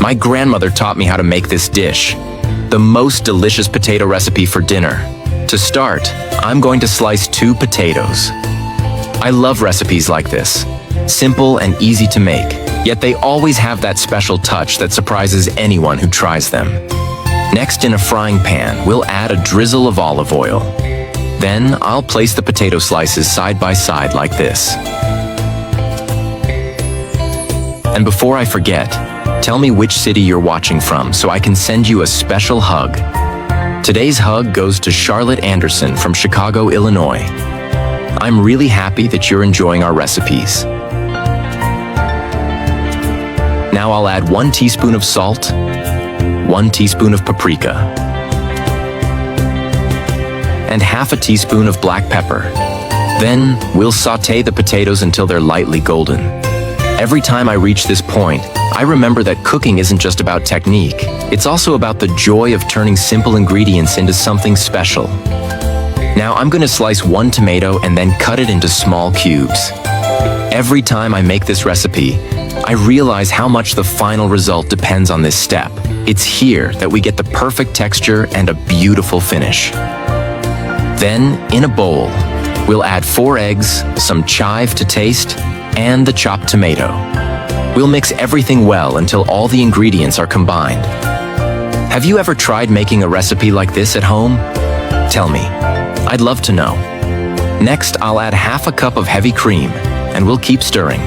My grandmother taught me how to make this dish, the most delicious potato recipe for dinner. To start, I'm going to slice 2 potatoes. I love recipes like this, simple and easy to make, yet they always have that special touch that surprises anyone who tries them. Next, in a frying pan, we'll add a drizzle of olive oil. Then, I'll place the potato slices side by side like this. And before I forget, tell me which city you're watching from so I can send you a special hug. Today's hug goes to Charlotte Anderson from Chicago, Illinois. I'm really happy that you're enjoying our recipes. Now I'll add 1 teaspoon of salt, 1 teaspoon of paprika, and half a teaspoon of black pepper. Then we'll sauté the potatoes until they're lightly golden. Every time I reach this point, I remember that cooking isn't just about technique. It's also about the joy of turning simple ingredients into something special. Now I'm going to slice 1 tomato and then cut it into small cubes. Every time I make this recipe, I realize how much the final result depends on this step. It's here that we get the perfect texture and a beautiful finish. Then, in a bowl, we'll add 4 eggs, some chive to taste, and the chopped tomato. We'll mix everything well until all the ingredients are combined. Have you ever tried making a recipe like this at home? Tell me. I'd love to know. Next, I'll add half a cup of heavy cream, and we'll keep stirring.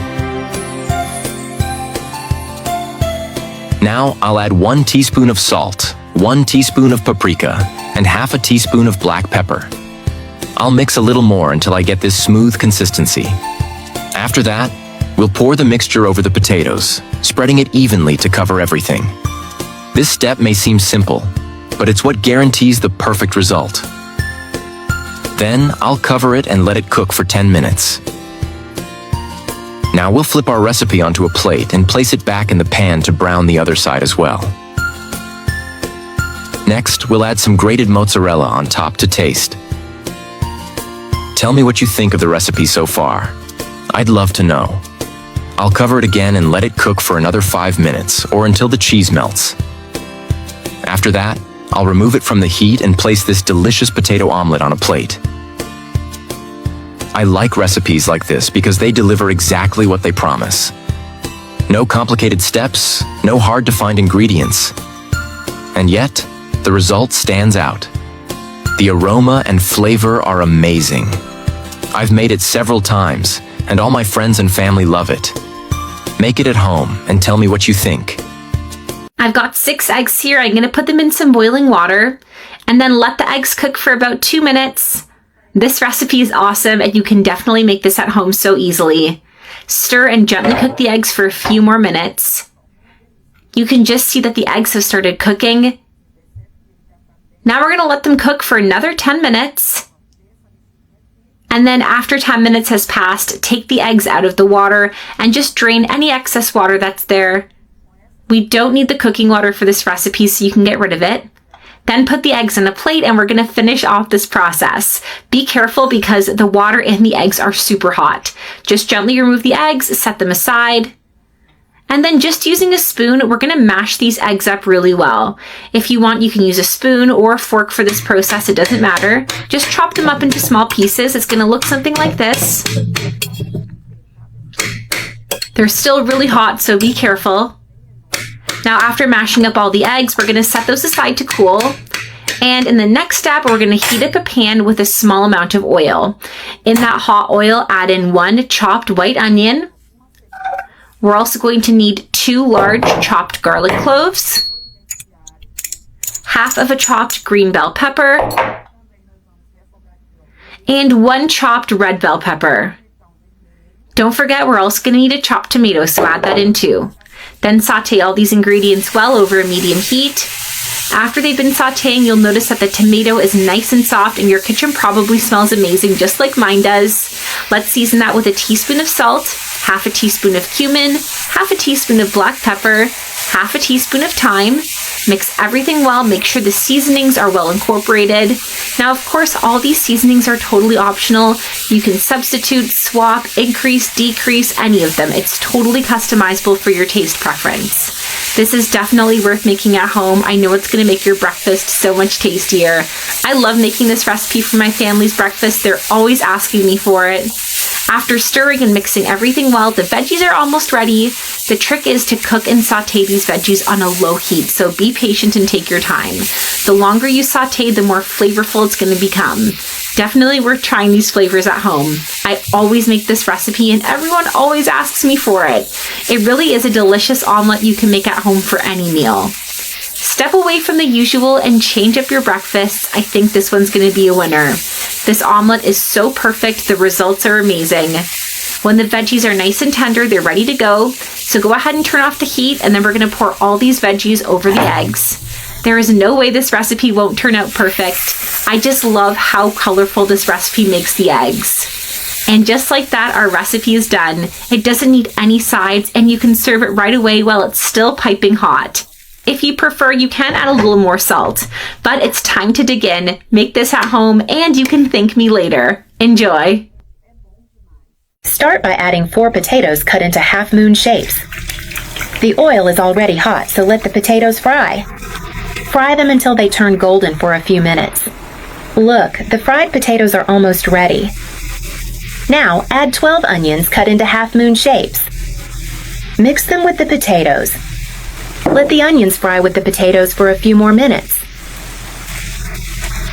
Now, I'll add 1 teaspoon of salt, 1 teaspoon of paprika, and half a teaspoon of black pepper. I'll mix a little more until I get this smooth consistency. After that, we'll pour the mixture over the potatoes, spreading it evenly to cover everything. This step may seem simple, but it's what guarantees the perfect result. Then, I'll cover it and let it cook for 10 minutes. Now we'll flip our recipe onto a plate and place it back in the pan to brown the other side as well. Next, we'll add some grated mozzarella on top to taste. Tell me what you think of the recipe so far. I'd love to know. I'll cover it again and let it cook for another 5 minutes or until the cheese melts. After that, I'll remove it from the heat and place this delicious potato omelet on a plate. I like recipes like this because they deliver exactly what they promise. No complicated steps, no hard-to-find ingredients. And yet, the result stands out. The aroma and flavor are amazing. I've made it several times, and all my friends and family love it. Make it at home and tell me what you think. I've got 6 eggs here. I'm going to put them in some boiling water and then let the eggs cook for about 2 minutes. This recipe is awesome and you can definitely make this at home so easily. Stir and gently cook the eggs for a few more minutes. You can just see that the eggs have started cooking. Now we're going to let them cook for another 10 minutes. And then after 10 minutes has passed, take the eggs out of the water and just drain any excess water that's there. We don't need the cooking water for this recipe, so you can get rid of it. Then put the eggs on a plate and we're going to finish off this process. Be careful because the water and the eggs are super hot. Just gently remove the eggs, set them aside. And then just using a spoon, we're going to mash these eggs up really well. If you want, you can use a spoon or a fork for this process. It doesn't matter. Just chop them up into small pieces. It's going to look something like this. They're still really hot, so be careful. Now, after mashing up all the eggs, we're going to set those aside to cool. And in the next step, we're going to heat up a pan with a small amount of oil. In that hot oil, add in 1 chopped white onion. We're also going to need 2 large chopped garlic cloves, half of a chopped green bell pepper, and 1 chopped red bell pepper. Don't forget, we're also going to need a chopped tomato, so add that in too. Then saute all these ingredients well over a medium heat. After they've been sauteing, you'll notice that the tomato is nice and soft and your kitchen probably smells amazing, just like mine does. Let's season that with a teaspoon of salt, half a teaspoon of cumin, half a teaspoon of black pepper, half a teaspoon of thyme. Mix everything well, make sure the seasonings are well incorporated. Now, of course, all these seasonings are totally optional. You can substitute, swap, increase, decrease, any of them. It's totally customizable for your taste preference. This is definitely worth making at home. I know it's going to make your breakfast so much tastier. I love making this recipe for my family's breakfast. They're always asking me for it. After stirring and mixing everything well, the veggies are almost ready. The trick is to cook and saute these veggies on a low heat, so be patient and take your time. The longer you saute, the more flavorful it's going to become. Definitely worth trying these flavors at home. I always make this recipe and everyone always asks me for it. It really is a delicious omelet you can make at home for any meal. Step away from the usual and change up your breakfast. I think this one's going to be a winner. This omelet is so perfect, the results are amazing. When the veggies are nice and tender, they're ready to go. So go ahead and turn off the heat, and then we're going to pour all these veggies over the eggs. There is no way this recipe won't turn out perfect. I just love how colorful this recipe makes the eggs. And just like that, our recipe is done. It doesn't need any sides, and you can serve it right away while it's still piping hot. If you prefer, you can add a little more salt. But it's time to dig in. Make this at home, and you can thank me later. Enjoy! Start by adding 4 potatoes cut into half-moon shapes. The oil is already hot, so let the potatoes fry. Fry them until they turn golden for a few minutes. Look, the fried potatoes are almost ready. Now, add 12 onions cut into half-moon shapes. Mix them with the potatoes. Let the onions fry with the potatoes for a few more minutes.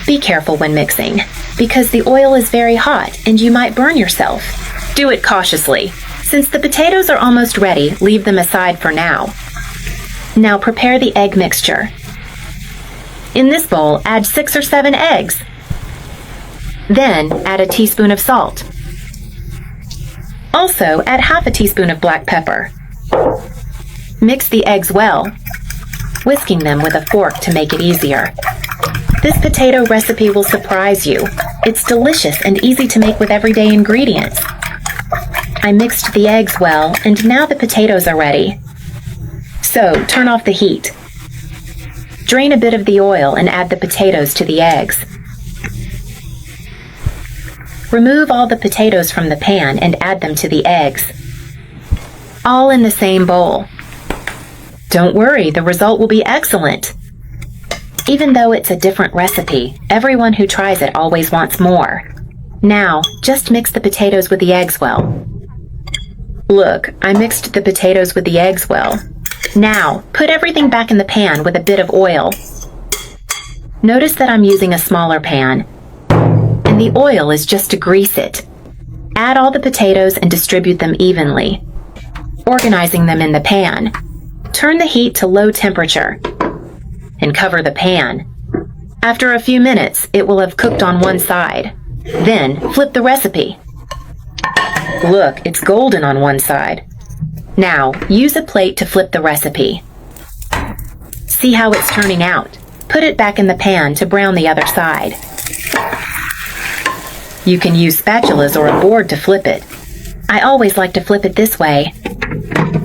Be careful when mixing, because the oil is very hot and you might burn yourself. Do it cautiously. Since the potatoes are almost ready, leave them aside for now. Now prepare the egg mixture. In this bowl, add 6 or 7 eggs. Then add a teaspoon of salt. Also, add half a teaspoon of black pepper. Mix the eggs well, whisking them with a fork to make it easier. This potato recipe will surprise you. It's delicious and easy to make with everyday ingredients. I mixed the eggs well, and now the potatoes are ready. So, turn off the heat. Drain a bit of the oil and add the potatoes to the eggs. Remove all the potatoes from the pan and add them to the eggs. All in the same bowl. Don't worry, the result will be excellent. Even though it's a different recipe, everyone who tries it always wants more. Now, just mix the potatoes with the eggs well. Look, I mixed the potatoes with the eggs well. Now, put everything back in the pan with a bit of oil. Notice that I'm using a smaller pan, and the oil is just to grease it. Add all the potatoes and distribute them evenly, organizing them in the pan. Turn the heat to low temperature and cover the pan. After a few minutes, it will have cooked on one side. Then, flip the recipe. Look, it's golden on one side. Now, use a plate to flip the recipe. See how it's turning out. Put it back in the pan to brown the other side. You can use spatulas or a board to flip it. I always like to flip it this way,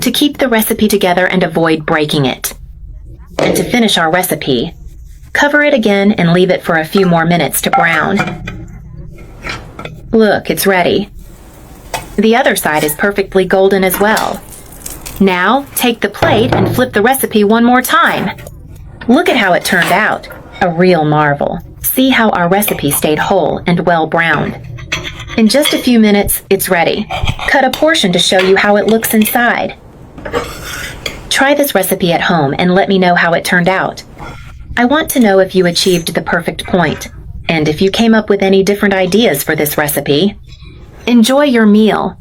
to keep the recipe together and avoid breaking it. And to finish our recipe, cover it again and leave it for a few more minutes to brown. Look, it's ready. The other side is perfectly golden as well. Now, take the plate and flip the recipe one more time. Look at how it turned out. A real marvel. See how our recipe stayed whole and well browned. In just a few minutes, it's ready. Cut a portion to show you how it looks inside. Try this recipe at home and let me know how it turned out. I want to know if you achieved the perfect point, and if you came up with any different ideas for this recipe. Enjoy your meal.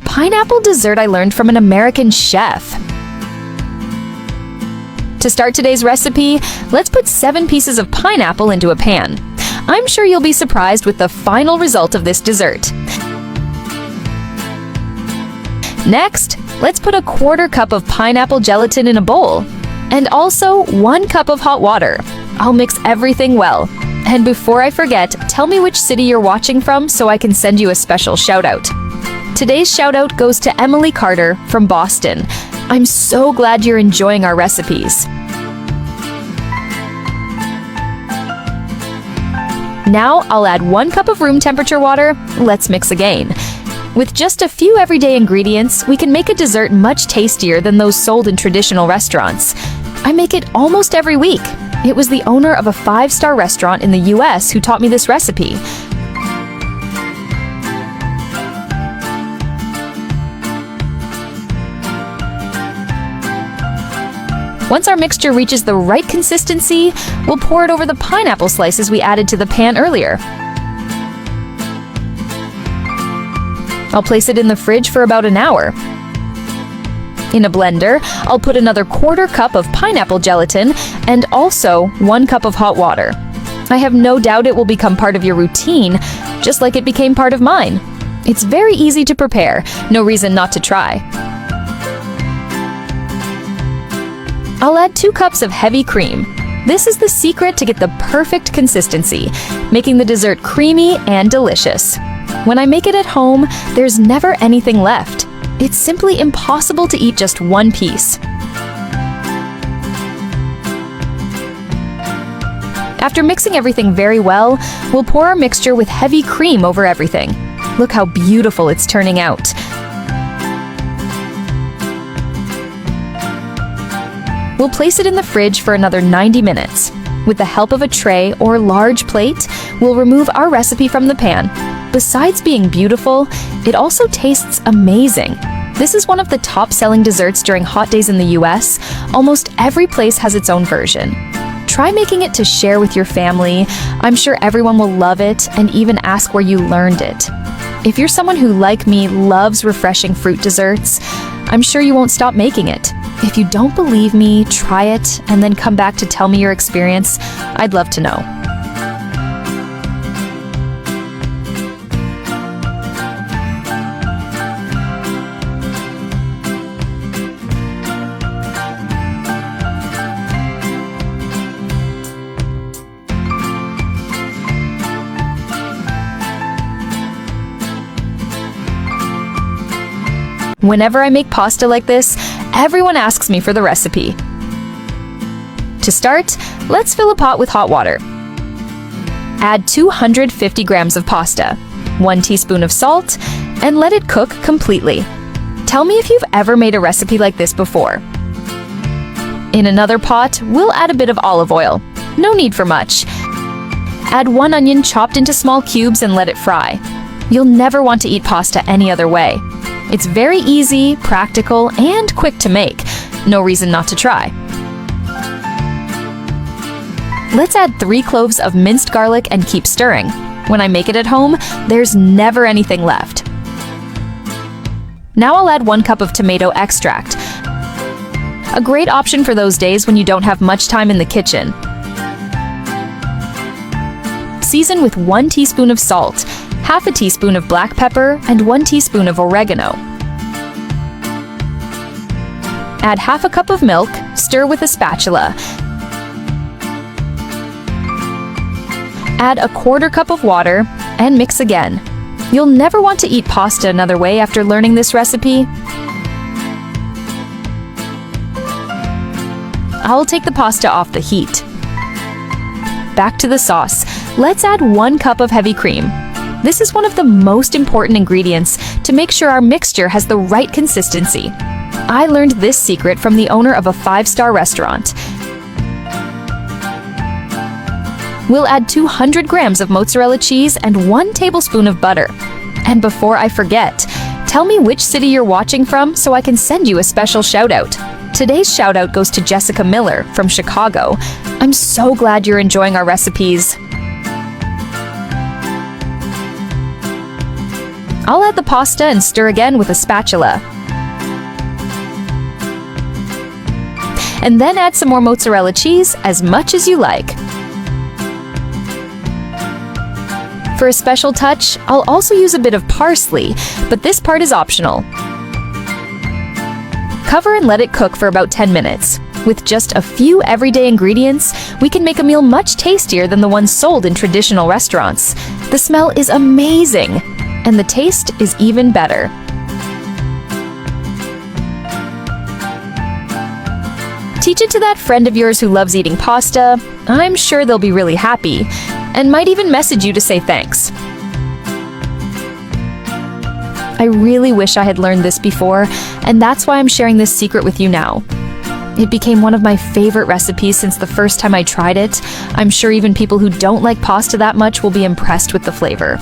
Pineapple dessert I learned from an American chef. To start today's recipe, let's put 7 pieces of pineapple into a pan. I'm sure you'll be surprised with the final result of this dessert. Next, let's put a 1/4 cup of pineapple gelatin in a bowl, and also 1 cup of hot water. I'll mix everything well. And before I forget, tell me which city you're watching from so I can send you a special shout out. Today's shout out goes to Emily Carter from Boston. I'm so glad you're enjoying our recipes. Now I'll add 1 cup of room temperature water. Let's mix again. With just a few everyday ingredients, we can make a dessert much tastier than those sold in traditional restaurants. I make it almost every week. It was the owner of a 5-star restaurant in the US who taught me this recipe. Once our mixture reaches the right consistency, we'll pour it over the pineapple slices we added to the pan earlier. I'll place it in the fridge for about an hour. In a blender, I'll put another 1/4 cup of pineapple gelatin and also 1 cup of hot water. I have no doubt it will become part of your routine, just like it became part of mine. It's very easy to prepare, no reason not to try. I'll add 2 cups of heavy cream. This is the secret to get the perfect consistency, making the dessert creamy and delicious. When I make it at home, there's never anything left. It's simply impossible to eat just one piece. After mixing everything very well, we'll pour our mixture with heavy cream over everything. Look how beautiful it's turning out. We'll place it in the fridge for another 90 minutes. With the help of a tray or large plate, we'll remove our recipe from the pan. Besides being beautiful, it also tastes amazing. This is one of the top-selling desserts during hot days in the US. Almost every place has its own version. Try making it to share with your family. I'm sure everyone will love it and even ask where you learned it. If you're someone who, like me, loves refreshing fruit desserts, I'm sure you won't stop making it. If you don't believe me, try it and then come back to tell me your experience. I'd love to know. Whenever I make pasta like this, everyone asks me for the recipe. To start, let's fill a pot with hot water. Add 250 grams of pasta, 1 teaspoon of salt, and let it cook completely. Tell me if you've ever made a recipe like this before. In another pot, we'll add a bit of olive oil. No need for much. Add 1 onion chopped into small cubes and let it fry. You'll never want to eat pasta any other way. It's very easy, practical, and quick to make. No reason not to try. Let's add 3 cloves of minced garlic and keep stirring. When I make it at home, there's never anything left. Now I'll add 1 cup of tomato extract. A great option for those days when you don't have much time in the kitchen. Season with 1 teaspoon of salt, half a teaspoon of black pepper, and 1 teaspoon of oregano. Add half a cup of milk, stir with a spatula. Add a 1/4 cup of water, and mix again. You'll never want to eat pasta another way after learning this recipe. I'll take the pasta off the heat. Back to the sauce. Let's add 1 cup of heavy cream. This is one of the most important ingredients to make sure our mixture has the right consistency. I learned this secret from the owner of a 5-star restaurant. We'll add 200 grams of mozzarella cheese and 1 tablespoon of butter. And before I forget, tell me which city you're watching from so I can send you a special shout out. Today's shout out goes to Jessica Miller from Chicago. I'm so glad you're enjoying our recipes. I'll add the pasta and stir again with a spatula. And then add some more mozzarella cheese, as much as you like. For a special touch, I'll also use a bit of parsley, but this part is optional. Cover and let it cook for about 10 minutes. With just a few everyday ingredients, we can make a meal much tastier than the ones sold in traditional restaurants. The smell is amazing, and the taste is even better. Teach it to that friend of yours who loves eating pasta. I'm sure they'll be really happy, and might even message you to say thanks. I really wish I had learned this before, and that's why I'm sharing this secret with you now. It became one of my favorite recipes since the first time I tried it. I'm sure even people who don't like pasta that much will be impressed with the flavor.